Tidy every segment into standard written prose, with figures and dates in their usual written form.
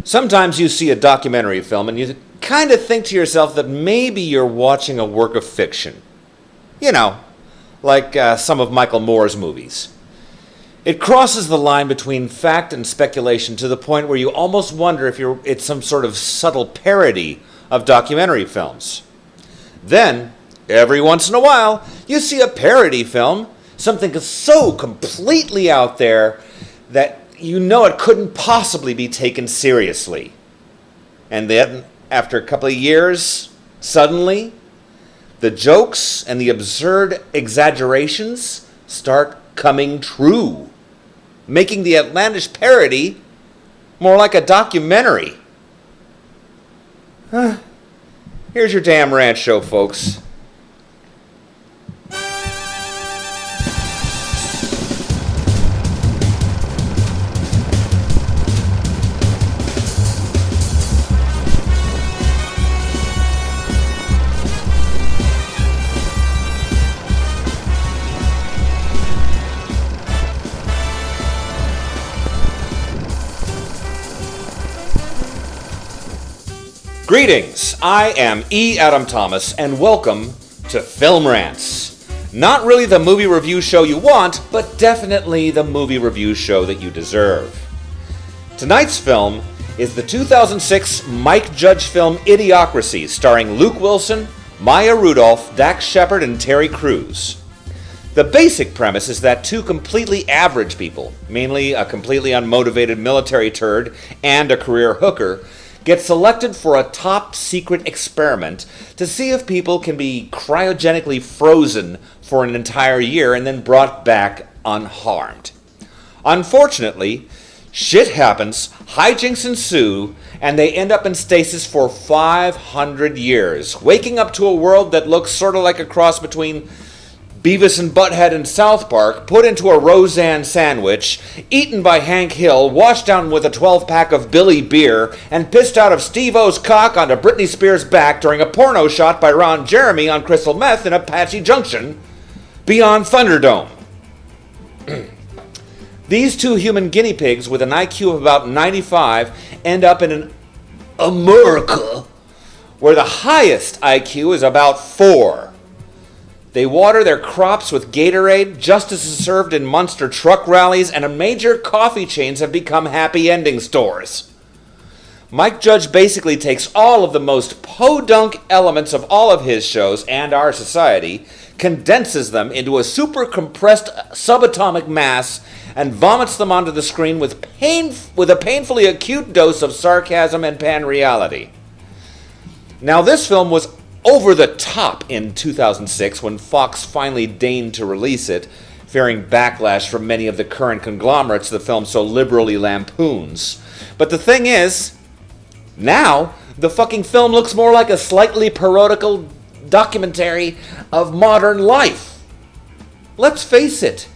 Sometimes you see a documentary film and you kind of think to yourself that maybe you're watching a work of fiction. You know, like some of Michael Moore's movies. It crosses the line between fact and speculation to the point where you almost wonder if it's some sort of subtle parody of documentary films. Then, every once in a while, you see a parody film, something so completely out there that you know it couldn't possibly be taken seriously. And then, after a couple of years, suddenly, the jokes and the absurd exaggerations start coming true, making the outlandish parody more like a documentary. Here's your damn rant show, folks. Greetings, I am E. Adam Thomas, and welcome to Film Rants. Not really the movie review show you want, but definitely the movie review show that you deserve. Tonight's film is the 2006 Mike Judge film Idiocracy, starring Luke Wilson, Maya Rudolph, Dax Shepard, and Terry Crews. The basic premise is that two completely average people, mainly a completely unmotivated military turd and a career hooker, get selected for a top-secret experiment to see if people can be cryogenically frozen for an entire year and then brought back unharmed. Unfortunately, shit happens, hijinks ensue, and they end up in stasis for 500 years, waking up to a world that looks sort of like a cross between Beavis and Butthead in South Park, put into a Roseanne sandwich, eaten by Hank Hill, washed down with a 12-pack of Billy beer, and pissed out of Steve-O's cock onto Britney Spears' back during a porno shot by Ron Jeremy on crystal meth in Apache Junction, beyond Thunderdome. These two human guinea pigs with an IQ of about 95 end up in an America where the highest IQ is about 4. They water their crops with Gatorade, justice is served in monster truck rallies, and major coffee chains have become happy ending stores. Mike Judge basically takes all of the most podunk elements of all of his shows and our society, condenses them into a super compressed subatomic mass, and vomits them onto the screen with a painfully acute dose of sarcasm and pan-reality. Now, this film was over the top in 2006 when Fox finally deigned to release it, fearing backlash from many of the current conglomerates the film so liberally lampoons. But the thing is, now the fucking film looks more like a slightly parodical documentary of modern life. Let's face it,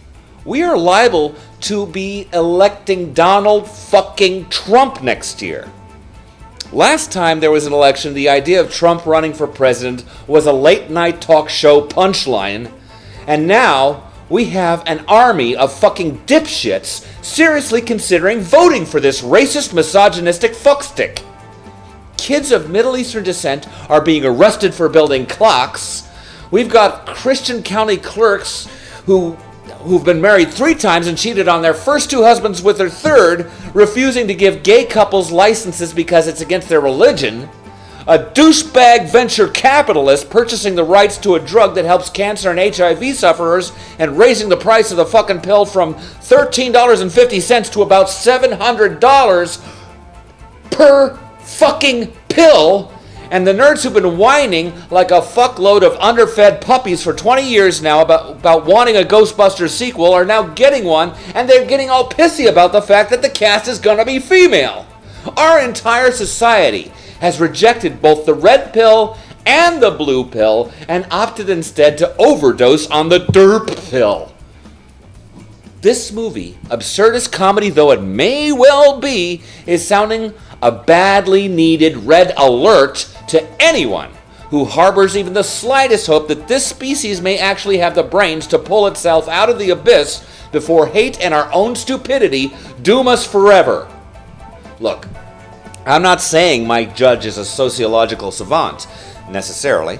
we are liable to be electing Donald fucking Trump next year. Last time there was an election, the idea of Trump running for president was a late-night talk show punchline, and now we have an army of fucking dipshits seriously considering voting for this racist, misogynistic fuckstick. Kids of Middle Eastern descent are being arrested for building clocks. We've got Christian county clerks who've been married 3 times and cheated on their first 2 husbands with their third, refusing to give gay couples licenses because it's against their religion. A douchebag venture capitalist purchasing the rights to a drug that helps cancer and HIV sufferers and raising the price of the fucking pill from $13.50 to about $700 per fucking pill. And the nerds who've been whining like a fuckload of underfed puppies for 20 years now about wanting a Ghostbusters sequel are now getting one, and they're getting all pissy about the fact that the cast is gonna be female. Our entire society has rejected both the red pill and the blue pill and opted instead to overdose on the derp pill. This movie, absurdist comedy though it may well be, is sounding a badly needed red alert to anyone who harbors even the slightest hope that this species may actually have the brains to pull itself out of the abyss before hate and our own stupidity doom us forever. Look, I'm not saying Mike Judge is a sociological savant, necessarily,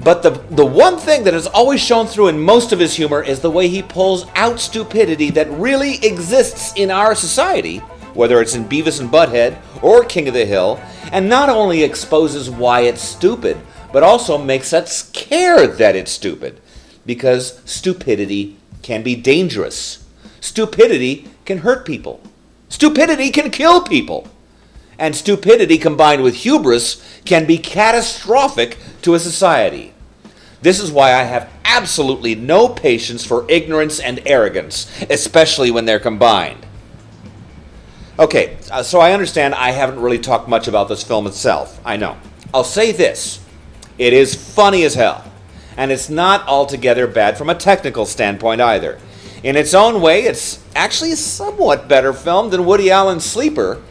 but the one thing that has always shown through in most of his humor is the way he pulls out stupidity that really exists in our society, whether it's in Beavis and Butthead or King of the Hill, and not only exposes why it's stupid, but also makes us care that it's stupid, because stupidity can be dangerous. Stupidity can hurt people. Stupidity can kill people. And stupidity combined with hubris can be catastrophic to a society. This is why I have absolutely no patience for ignorance and arrogance, especially when they're combined. Okay, so I understand I haven't really talked much about this film itself. I know. I'll say this. It is funny as hell. And it's not altogether bad from a technical standpoint either. In its own way, it's actually a somewhat better film than Woody Allen's Sleeper,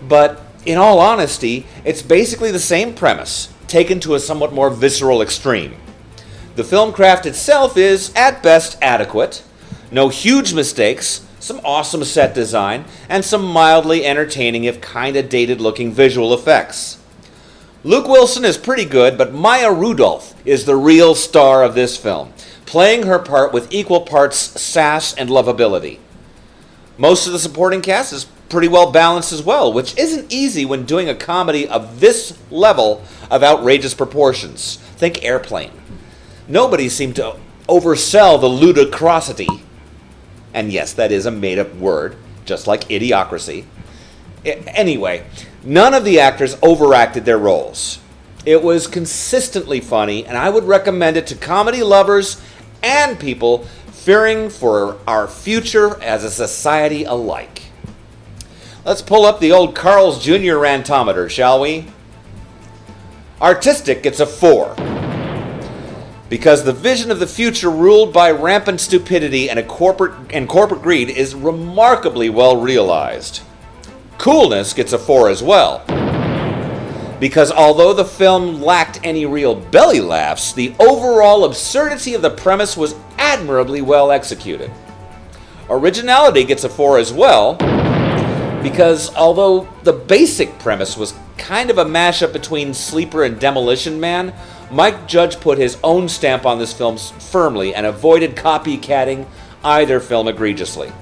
but in all honesty, it's basically the same premise, taken to a somewhat more visceral extreme. The film craft itself is, at best, adequate. No huge mistakes, some awesome set design, and some mildly entertaining if kinda dated-looking visual effects. Luke Wilson is pretty good, but Maya Rudolph is the real star of this film, playing her part with equal parts sass and lovability. Most of the supporting cast is pretty well balanced as well, which isn't easy when doing a comedy of this level of outrageous proportions. Think Airplane. Nobody seemed to oversell the ludicrosity. And yes, that is a made-up word, just like Idiocracy. Anyway, none of the actors overacted their roles. It was consistently funny, and I would recommend it to comedy lovers and people fearing for our future as a society alike. Let's pull up the old Carl's Jr. Rantometer, shall we? Artistic gets a 4. Because the vision of the future ruled by rampant stupidity and corporate greed is remarkably well realized. Coolness gets a 4 as well. Because although the film lacked any real belly laughs, the overall absurdity of the premise was admirably well executed. Originality gets a 4 as well, because although the basic premise was kind of a mashup between Sleeper and Demolition Man, Mike Judge put his own stamp on this film firmly and avoided copycatting either film egregiously.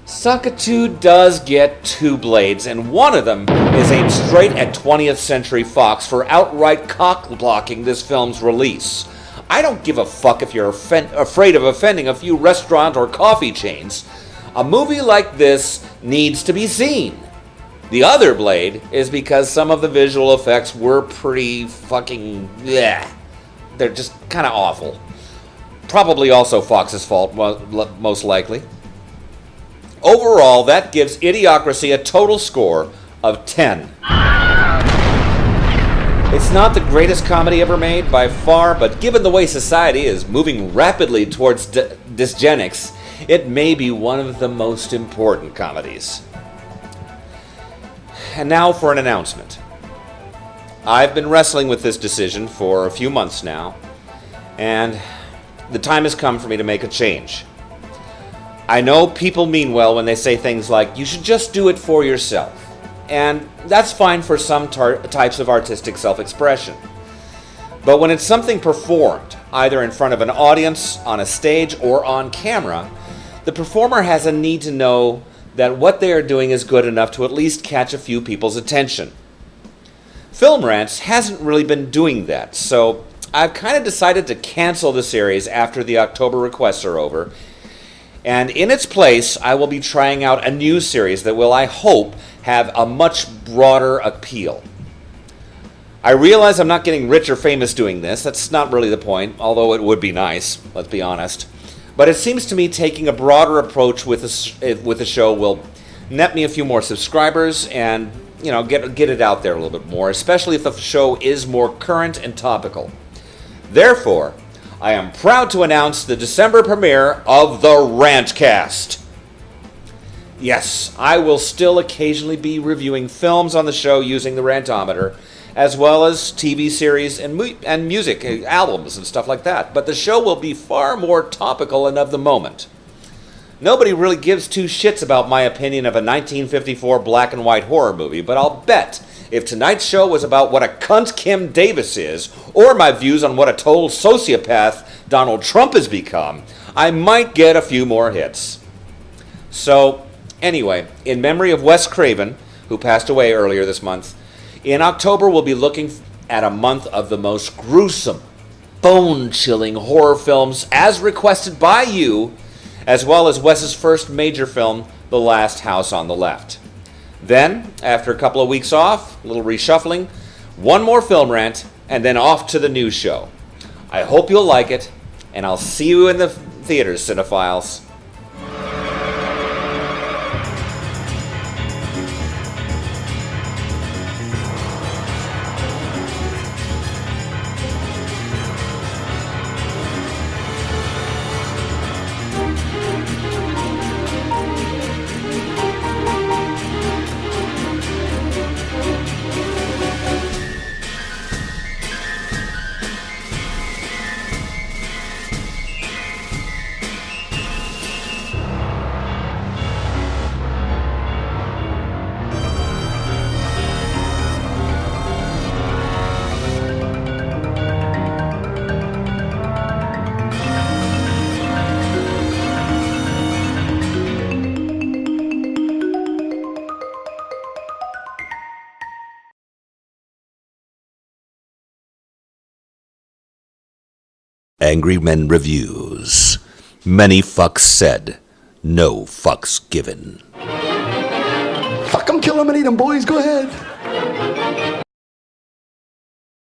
Suckatoo does get 2 blades, and one of them is aimed straight at 20th Century Fox for outright cock-blocking this film's release. I don't give a fuck if you're afraid of offending a few restaurant or coffee chains. A movie like this needs to be seen. The other blade is because some of the visual effects were pretty fucking bleh. They're just kind of awful. Probably also Fox's fault, most likely. Overall, that gives Idiocracy a total score of 10. It's not the greatest comedy ever made by far, but given the way society is moving rapidly towards dysgenics, it may be one of the most important comedies. And now for an announcement. I've been wrestling with this decision for a few months now, and the time has come for me to make a change. I know people mean well when they say things like, you should just do it for yourself. And that's fine for some types of artistic self-expression. But when it's something performed, either in front of an audience, on a stage, or on camera, the performer has a need to know that what they are doing is good enough to at least catch a few people's attention. Film Rants hasn't really been doing that, so I've kind of decided to cancel the series after the October requests are over. And in its place, I will be trying out a new series that will, I hope, have a much broader appeal. I realize I'm not getting rich or famous doing this. That's not really the point, although it would be nice, let's be honest. But it seems to me taking a broader approach with the show will net me a few more subscribers and, get it out there a little bit more, especially if the show is more current and topical. Therefore, I am proud to announce the December premiere of the Rantcast. Yes, I will still occasionally be reviewing films on the show using the Rantometer, as well as TV series and music, albums and stuff like that. But the show will be far more topical and of the moment. Nobody really gives two shits about my opinion of a 1954 black and white horror movie, but I'll bet if tonight's show was about what a cunt Kim Davis is, or my views on what a total sociopath Donald Trump has become, I might get a few more hits. So, anyway, in memory of Wes Craven, who passed away earlier this month, in October we'll be looking at a month of the most gruesome, bone-chilling horror films as requested by you, as well as Wes's first major film, The Last House on the Left. Then, after a couple of weeks off, a little reshuffling, one more film rant, and then off to the news show. I hope you'll like it, and I'll see you in the theaters, cinephiles. Angry Men Reviews. Many fucks said, no fucks given. Fuck 'em, kill 'em, and eat 'em, boys. Go ahead.